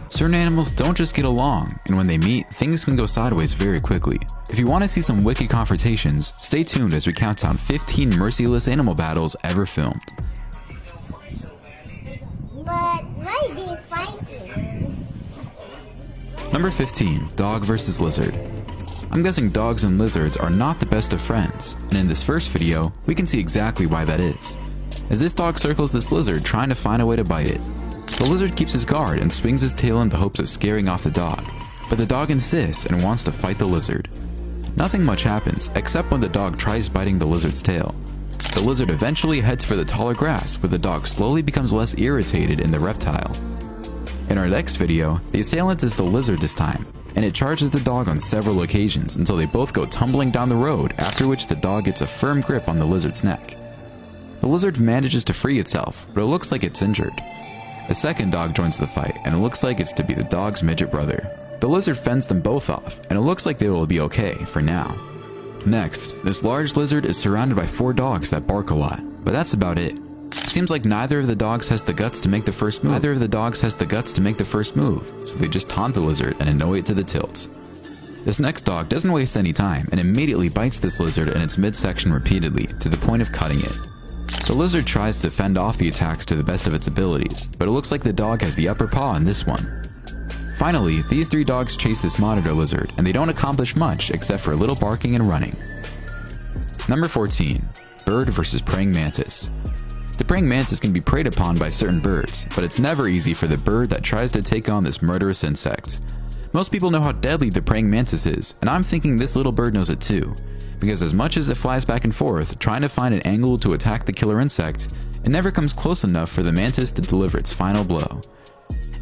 Certain animals don't just get along, and when they meet, things can go sideways very quickly. If you want to see some wicked confrontations, stay tuned as we count down 15 merciless animal battles ever filmed. But why are they fighting? Number 15. Dog vs. Lizard. I'm guessing dogs and lizards are not the best of friends, and in this first video, we can see exactly why that is. As this dog circles this lizard trying to find a way to bite it. The lizard keeps his guard and swings his tail in the hopes of scaring off the dog, but the dog insists and wants to fight the lizard. Nothing much happens, except when the dog tries biting the lizard's tail. The lizard eventually heads for the taller grass, where the dog slowly becomes less irritated in the reptile. In our next video, the assailant is the lizard this time, and it charges the dog on several occasions until they both go tumbling down the road, after which the dog gets a firm grip on the lizard's neck. The lizard manages to free itself, but it looks like it's injured. A second dog joins the fight, and it looks like it's to be the dog's midget brother. The lizard fends them both off, and it looks like they will be okay for now. Next, this large lizard is surrounded by 4 dogs that bark a lot, but that's about it. Seems like neither of the dogs has the guts to make the first move. So they just taunt the lizard and annoy it to the tilt. This next dog doesn't waste any time and immediately bites this lizard in its midsection repeatedly to the point of cutting it. The lizard tries to fend off the attacks to the best of its abilities, but it looks like the dog has the upper paw in this one. Finally, these 3 dogs chase this monitor lizard, and they don't accomplish much except for a little barking and running. Number 14. Bird vs. Praying Mantis. The praying mantis can be preyed upon by certain birds, but it's never easy for the bird that tries to take on this murderous insect. Most people know how deadly the praying mantis is, and I'm thinking this little bird knows it too. Because as much as it flies back and forth, trying to find an angle to attack the killer insect, it never comes close enough for the mantis to deliver its final blow.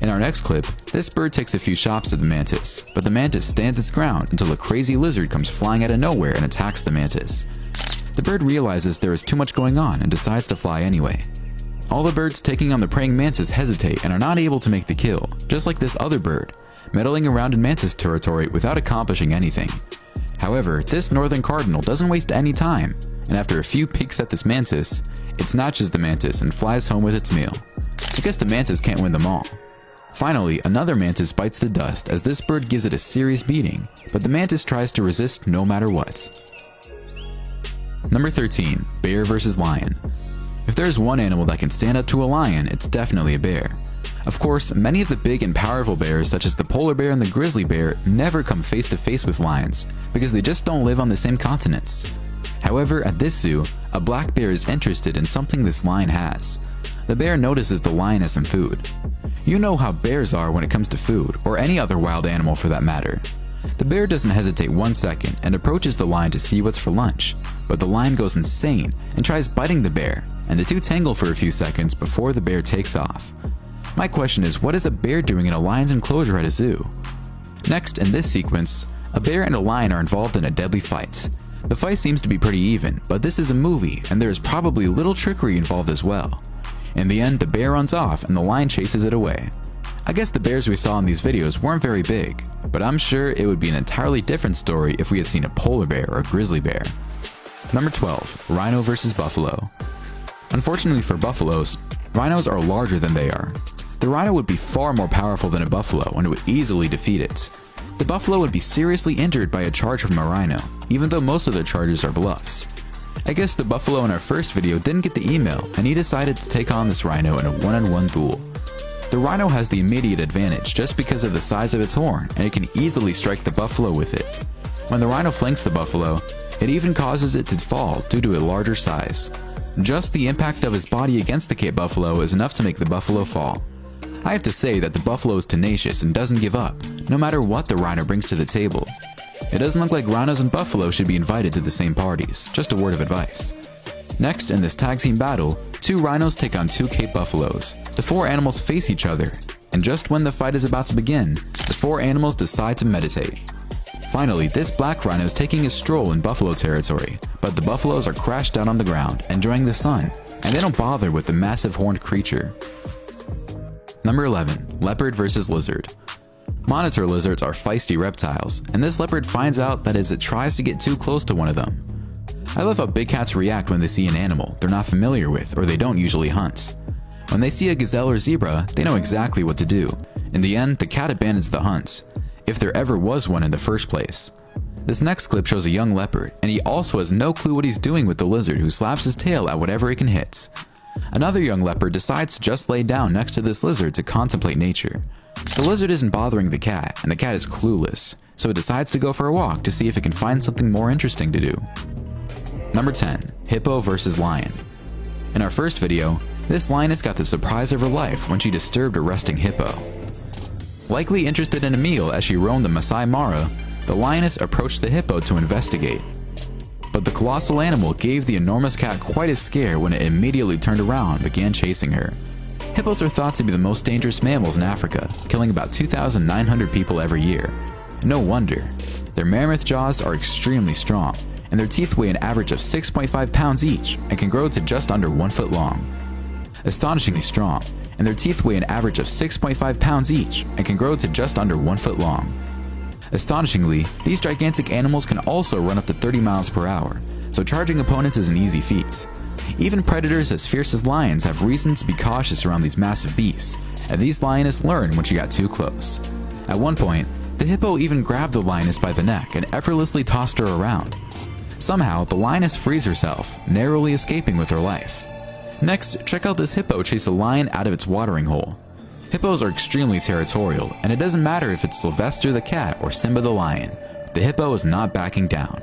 In our next clip, this bird takes a few shots at the mantis, but the mantis stands its ground until a crazy lizard comes flying out of nowhere and attacks the mantis. The bird realizes there is too much going on and decides to fly anyway. All the birds taking on the praying mantis hesitate and are not able to make the kill, just like this other bird, meddling around in mantis territory without accomplishing anything. However, this northern cardinal doesn't waste any time, and after a few peeks at this mantis, it snatches the mantis and flies home with its meal. I guess the mantis can't win them all. Finally, another mantis bites the dust as this bird gives it a serious beating, but the mantis tries to resist no matter what. Number 13. Bear vs. Lion. If there's one animal that can stand up to a lion, it's definitely a bear. Of course, many of the big and powerful bears such as the polar bear and the grizzly bear never come face to face with lions because they just don't live on the same continents. However, at this zoo, a black bear is interested in something this lion has. The bear notices the lion has some food. You know how bears are when it comes to food, or any other wild animal for that matter. The bear doesn't hesitate 1 second and approaches the lion to see what's for lunch, but the lion goes insane and tries biting the bear, and the two tangle for a few seconds before the bear takes off. My question is, what is a bear doing in a lion's enclosure at a zoo? Next, in this sequence, a bear and a lion are involved in a deadly fight. The fight seems to be pretty even, but this is a movie and there is probably little trickery involved as well. In the end, the bear runs off and the lion chases it away. I guess the bears we saw in these videos weren't very big, but I'm sure it would be an entirely different story if we had seen a polar bear or a grizzly bear. Number 12. Rhino vs. Buffalo. Unfortunately for buffaloes, rhinos are larger than they are. The rhino would be far more powerful than a buffalo and it would easily defeat it. The buffalo would be seriously injured by a charge from a rhino, even though most of their charges are bluffs. I guess the buffalo in our first video didn't get the email and he decided to take on this rhino in a one-on-one duel. The rhino has the immediate advantage just because of the size of its horn, and it can easily strike the buffalo with it. When the rhino flanks the buffalo, it even causes it to fall due to a larger size. Just the impact of his body against the Cape buffalo is enough to make the buffalo fall. I have to say that the buffalo is tenacious and doesn't give up, no matter what the rhino brings to the table. It doesn't look like rhinos and buffalo should be invited to the same parties, just a word of advice. Next, in this tag team battle, 2 rhinos take on 2 Cape buffaloes. The 4 animals face each other, and just when the fight is about to begin, the 4 animals decide to meditate. Finally, this black rhino is taking a stroll in buffalo territory, but the buffaloes are crashed down on the ground, enjoying the sun, and they don't bother with the massive horned creature. Number 11. Leopard vs. Lizard. Monitor lizards are feisty reptiles, and this leopard finds out that as it tries to get too close to one of them. I love how big cats react when they see an animal they're not familiar with or they don't usually hunt. When they see a gazelle or zebra, they know exactly what to do. In the end, the cat abandons the hunt, if there ever was one in the first place. This next clip shows a young leopard, and he also has no clue what he's doing with the lizard, who slaps his tail at whatever he can hit. Another young leopard decides to just lay down next to this lizard to contemplate nature. The lizard isn't bothering the cat, and the cat is clueless, so it decides to go for a walk to see if it can find something more interesting to do. Number 10. Hippo versus lion. In our first video, this lioness got the surprise of her life when she disturbed a resting hippo. Likely interested in a meal as she roamed the Masai Mara, the lioness approached the hippo to investigate. But the colossal animal gave the enormous cat quite a scare when it immediately turned around and began chasing her. Hippos are thought to be the most dangerous mammals in Africa, killing about 2,900 people every year. No wonder. Their mammoth jaws are extremely strong, and their teeth weigh an average of 6.5 pounds each and can grow to just under 1 foot long. Astonishingly strong, and their teeth weigh an average of 6.5 pounds each and can grow to just under 1 foot long. Astonishingly, these gigantic animals can also run up to 30 miles per hour, so charging opponents is an easy feat. Even predators as fierce as lions have reason to be cautious around these massive beasts, and these lionesses learned when she got too close. At one point, the hippo even grabbed the lioness by the neck and effortlessly tossed her around. Somehow, the lioness frees herself, narrowly escaping with her life. Next, check out this hippo chase a lion out of its watering hole. Hippos are extremely territorial, and it doesn't matter if it's Sylvester the cat or Simba the lion. The hippo is not backing down.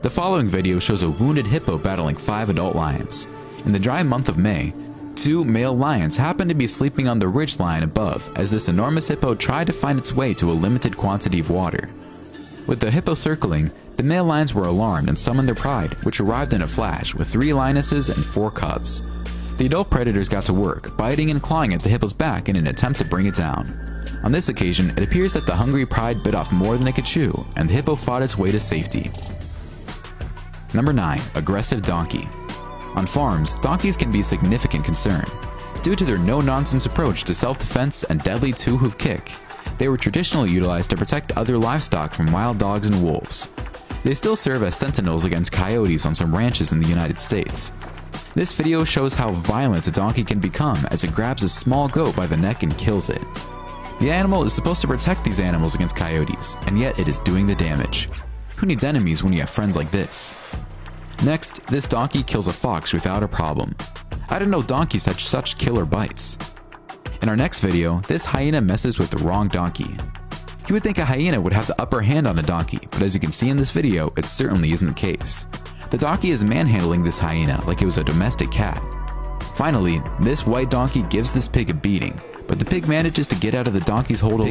The following video shows a wounded hippo battling 5 adult lions. In the dry month of May, 2 male lions happened to be sleeping on the ridge line above as this enormous hippo tried to find its way to a limited quantity of water. With the hippo circling, the male lions were alarmed and summoned their pride, which arrived in a flash with 3 lionesses and 4 cubs. The adult predators got to work, biting and clawing at the hippo's back in an attempt to bring it down. On this occasion, it appears that the hungry pride bit off more than it could chew, and the hippo fought its way to safety. Number 9. Aggressive donkey. On farms, donkeys can be a significant concern. Due to their no-nonsense approach to self-defense and deadly two-hoof kick, they were traditionally utilized to protect other livestock from wild dogs and wolves. They still serve as sentinels against coyotes on some ranches in the United States. This video shows how violent a donkey can become as it grabs a small goat by the neck and kills it. The animal is supposed to protect these animals against coyotes, and yet it is doing the damage. Who needs enemies when you have friends like this? Next, this donkey kills a fox without a problem. I didn't know donkeys had such killer bites. In our next video, this hyena messes with the wrong donkey. You would think a hyena would have the upper hand on a donkey, but as you can see in this video, it certainly isn't the case. The donkey is manhandling this hyena like it was a domestic cat. Finally, this white donkey gives this pig a beating, but the pig manages to get out of the donkey's hold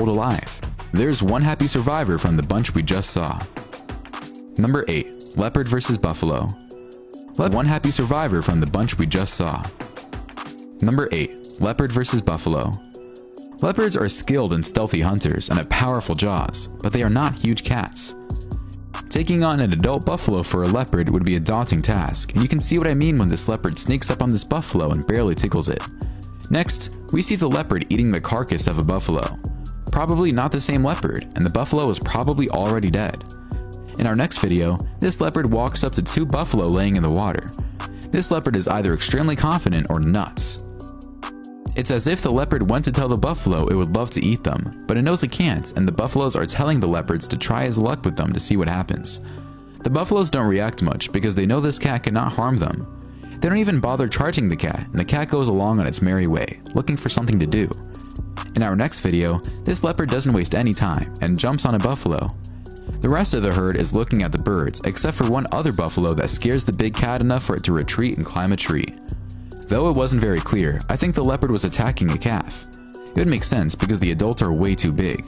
alive. There's one happy survivor from the bunch we just saw. Number 8. Leopard versus buffalo. One happy survivor from the bunch we just saw. Number 8. Leopard versus buffalo. Leopards are skilled and stealthy hunters and have powerful jaws, but they are not huge cats. Taking on an adult buffalo for a leopard would be a daunting task, and you can see what I mean when this leopard sneaks up on this buffalo and barely tickles it. Next, we see the leopard eating the carcass of a buffalo. Probably not the same leopard, and the buffalo is probably already dead. In our next video, this leopard walks up to 2 buffalo laying in the water. This leopard is either extremely confident or nuts. It's as if the leopard went to tell the buffalo it would love to eat them, but it knows it can't, and the buffaloes are telling the leopards to try his luck with them to see what happens. The buffaloes don't react much because they know this cat cannot harm them. They don't even bother charging the cat, and the cat goes along on its merry way, looking for something to do. In our next video, this leopard doesn't waste any time and jumps on a buffalo. The rest of the herd is looking at the birds, except for one other buffalo that scares the big cat enough for it to retreat and climb a tree. Though it wasn't very clear, I think the leopard was attacking a calf. It would make sense because the adults are way too big.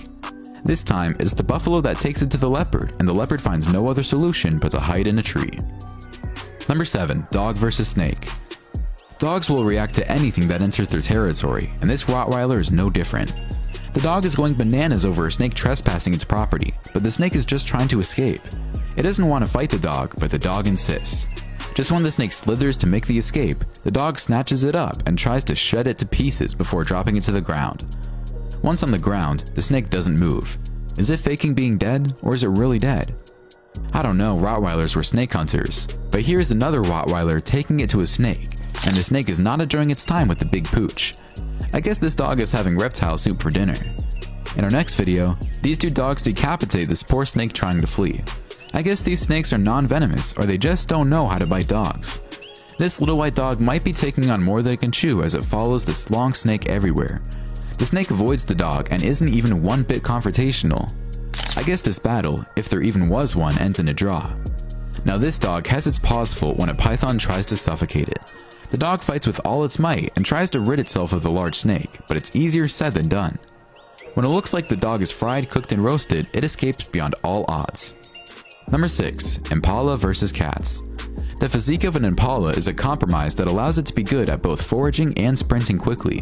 This time, it's the buffalo that takes it to the leopard, and the leopard finds no other solution but to hide in a tree. Number 7. Dog versus snake. Dogs will react to anything that enters their territory, and this Rottweiler is no different. The dog is going bananas over a snake trespassing its property, but the snake is just trying to escape. It doesn't want to fight the dog, but the dog insists. Just when the snake slithers to make the escape, the dog snatches it up and tries to shred it to pieces before dropping it to the ground. Once on the ground, the snake doesn't move. Is it faking being dead, or is it really dead? I don't know, Rottweilers were snake hunters, but here's another Rottweiler taking it to a snake, and the snake is not enjoying its time with the big pooch. I guess this dog is having reptile soup for dinner. In our next video, these two dogs decapitate this poor snake trying to flee. I guess these snakes are non-venomous, or they just don't know how to bite dogs. This little white dog might be taking on more than it can chew as it follows this long snake everywhere. The snake avoids the dog and isn't even one bit confrontational. I guess this battle, if there even was one, ends in a draw. Now this dog has its paws full when a python tries to suffocate it. The dog fights with all its might and tries to rid itself of the large snake, but it's easier said than done. When it looks like the dog is fried, cooked, and roasted, it escapes beyond all odds. Number 6. Impala versus cats. The physique of an impala is a compromise that allows it to be good at both foraging and sprinting quickly.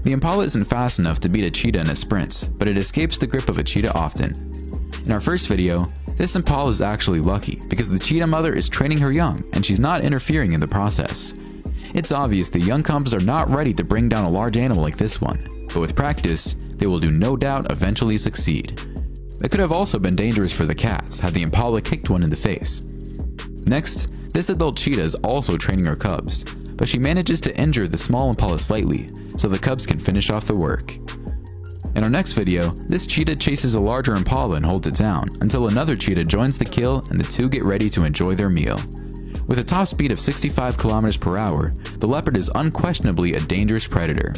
The impala isn't fast enough to beat a cheetah in a sprint, but it escapes the grip of a cheetah often. In our first video, this impala is actually lucky because the cheetah mother is training her young and she's not interfering in the process. It's obvious the young cubs are not ready to bring down a large animal like this one, but with practice, they will no doubt eventually succeed. It could have also been dangerous for the cats had the impala kicked one in the face. Next, this adult cheetah is also training her cubs, but she manages to injure the small impala slightly, so the cubs can finish off the work. In our next video, this cheetah chases a larger impala and holds it down, until another cheetah joins the kill and the two get ready to enjoy their meal. With a top speed of 65 km per hour, the leopard is unquestionably a dangerous predator.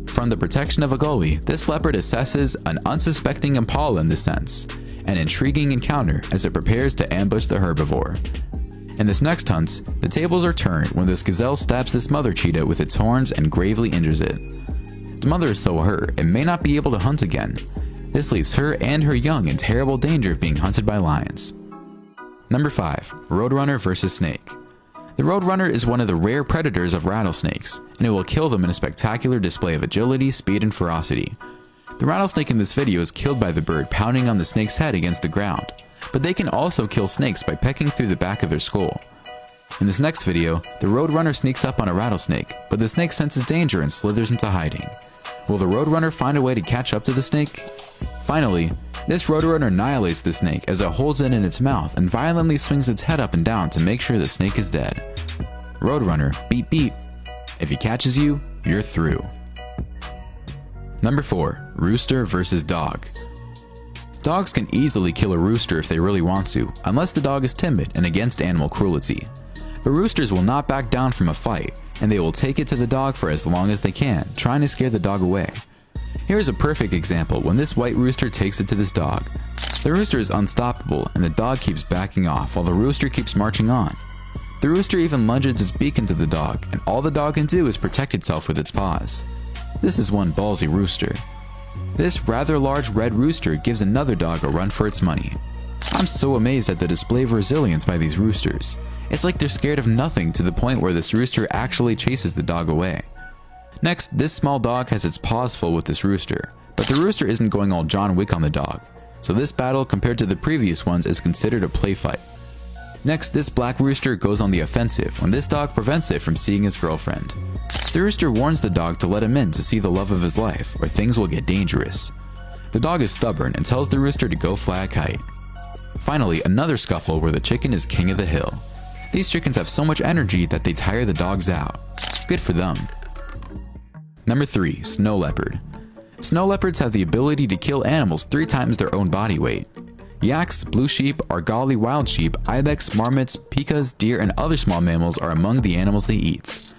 From the protection of a gully, this leopard assesses an unsuspecting impala in this sense, an intriguing encounter as it prepares to ambush the herbivore. In this next hunt, the tables are turned when this gazelle stabs this mother cheetah with its horns and gravely injures it. The mother is so hurt it may not be able to hunt again. This leaves her and her young in terrible danger of being hunted by lions. Number 5. Roadrunner versus snake. The roadrunner is one of the rare predators of rattlesnakes, and it will kill them in a spectacular display of agility, speed, and ferocity. The rattlesnake in this video is killed by the bird pounding on the snake's head against the ground, but they can also kill snakes by pecking through the back of their skull. In this next video, the roadrunner sneaks up on a rattlesnake, but the snake senses danger and slithers into hiding. Will the roadrunner find a way to catch up to the snake? Finally, this roadrunner annihilates the snake as it holds it in its mouth and violently swings its head up and down to make sure the snake is dead. Roadrunner, beep beep. If he catches you, you're through. Number 4. Rooster versus dog. Dogs can easily kill a rooster if they really want to, unless the dog is timid and against animal cruelty. But roosters will not back down from a fight, and they will take it to the dog for as long as they can, trying to scare the dog away. Here's a perfect example when this white rooster takes it to this dog. The rooster is unstoppable and the dog keeps backing off while the rooster keeps marching on. The rooster even lunges its beak into the dog, and all the dog can do is protect itself with its paws. This is one ballsy rooster. This rather large red rooster gives another dog a run for its money. I'm so amazed at the display of resilience by these roosters. It's like they're scared of nothing to the point where this rooster actually chases the dog away. Next, this small dog has its paws full with this rooster, but the rooster isn't going all John Wick on the dog, so this battle compared to the previous ones is considered a play fight. Next, this black rooster goes on the offensive when this dog prevents it from seeing his girlfriend. The rooster warns the dog to let him in to see the love of his life, or things will get dangerous. The dog is stubborn and tells the rooster to go fly a kite. Finally, another scuffle where the chicken is king of the hill. These chickens have so much energy that they tire the dogs out. Good for them. Number 3. Snow leopard. Snow leopards have the ability to kill animals 3 times their own body weight. Yaks, blue sheep, Argali wild sheep, ibex, marmots, pikas, deer, and other small mammals are among the animals they eat.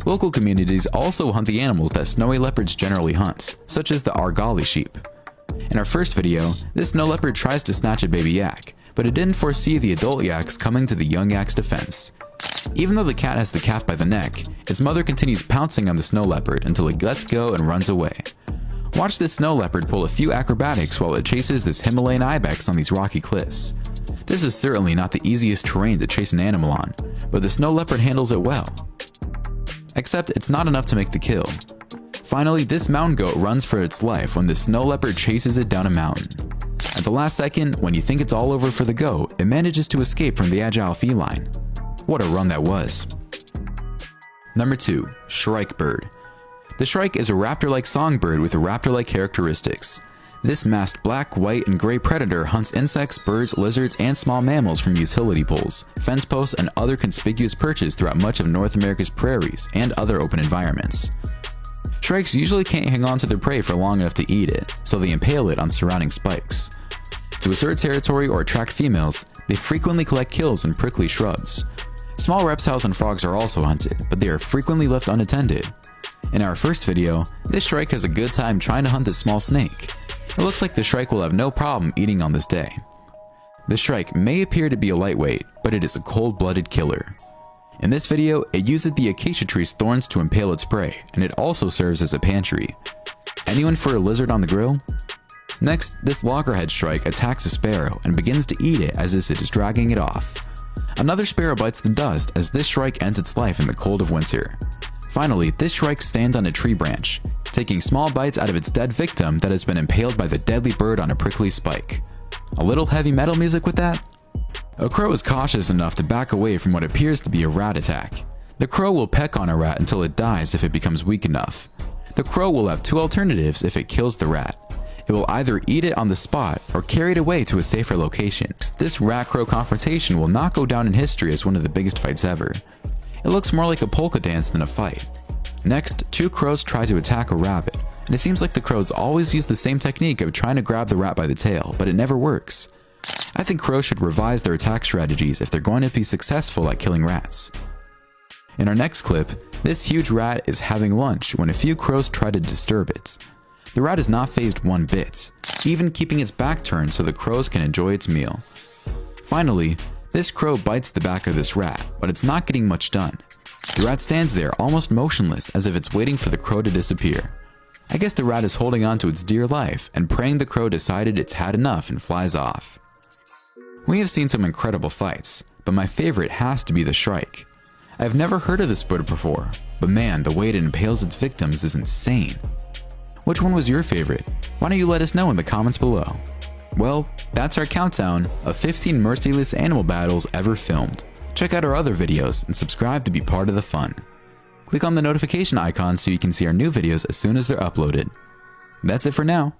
Local communities also hunt the animals that snowy leopards generally hunt, such as the Argali sheep. In our first video, this snow leopard tries to snatch a baby yak, but it didn't foresee the adult yaks coming to the young yak's defense. Even though the cat has the calf by the neck, its mother continues pouncing on the snow leopard until it lets go and runs away. Watch this snow leopard pull a few acrobatics while it chases this Himalayan ibex on these rocky cliffs. This is certainly not the easiest terrain to chase an animal on, but the snow leopard handles it well. Except it's not enough to make the kill. Finally, this mountain goat runs for its life when the snow leopard chases it down a mountain. At the last second, when you think it's all over for the goat, it manages to escape from the agile feline. What a run that was. Number 2. Shrike bird. The shrike is a raptor-like songbird with raptor-like characteristics. This masked black, white, and gray predator hunts insects, birds, lizards, and small mammals from utility poles, fence posts, and other conspicuous perches throughout much of North America's prairies and other open environments. Shrikes usually can't hang on to their prey for long enough to eat it, so they impale it on surrounding spikes. To assert territory or attract females, they frequently collect kills in prickly shrubs. Small reptiles and frogs are also hunted, but they are frequently left unattended. In our first video, this shrike has a good time trying to hunt this small snake. It looks like the shrike will have no problem eating on this day. The shrike may appear to be a lightweight, but it is a cold-blooded killer. In this video, it uses the acacia tree's thorns to impale its prey, and it also serves as a pantry. Anyone for a lizard on the grill? Next, this loggerhead shrike attacks a sparrow and begins to eat it as it is dragging it off. Another sparrow bites the dust as this shrike ends its life in the cold of winter. Finally, this shrike stands on a tree branch, taking small bites out of its dead victim that has been impaled by the deadly bird on a prickly spike. A little heavy metal music with that? A crow is cautious enough to back away from what appears to be a rat attack. The crow will peck on a rat until it dies if it becomes weak enough. The crow will have two alternatives if it kills the rat. It will either eat it on the spot or carry it away to a safer location. This rat-crow confrontation will not go down in history as one of the biggest fights ever. It looks more like a polka dance than a fight. Next, two crows try to attack a rabbit, and it seems like the crows always use the same technique of trying to grab the rat by the tail, but it never works. I think crows should revise their attack strategies if they're going to be successful at killing rats. In our next clip, this huge rat is having lunch when a few crows try to disturb it. The rat is not fazed one bit, even keeping its back turned so the crows can enjoy its meal. Finally, this crow bites the back of this rat, but it's not getting much done. The rat stands there almost motionless as if it's waiting for the crow to disappear. I guess the rat is holding on to its dear life and praying the crow decided it's had enough and flies off. We have seen some incredible fights, but my favorite has to be the shrike. I've never heard of this bird before, but man, the way it impales its victims is insane. Which one was your favorite? Why don't you let us know in the comments below? Well, that's our countdown of 15 merciless animal battles ever filmed. Check out our other videos and subscribe to be part of the fun. Click on the notification icon so you can see our new videos as soon as they're uploaded. That's it for now.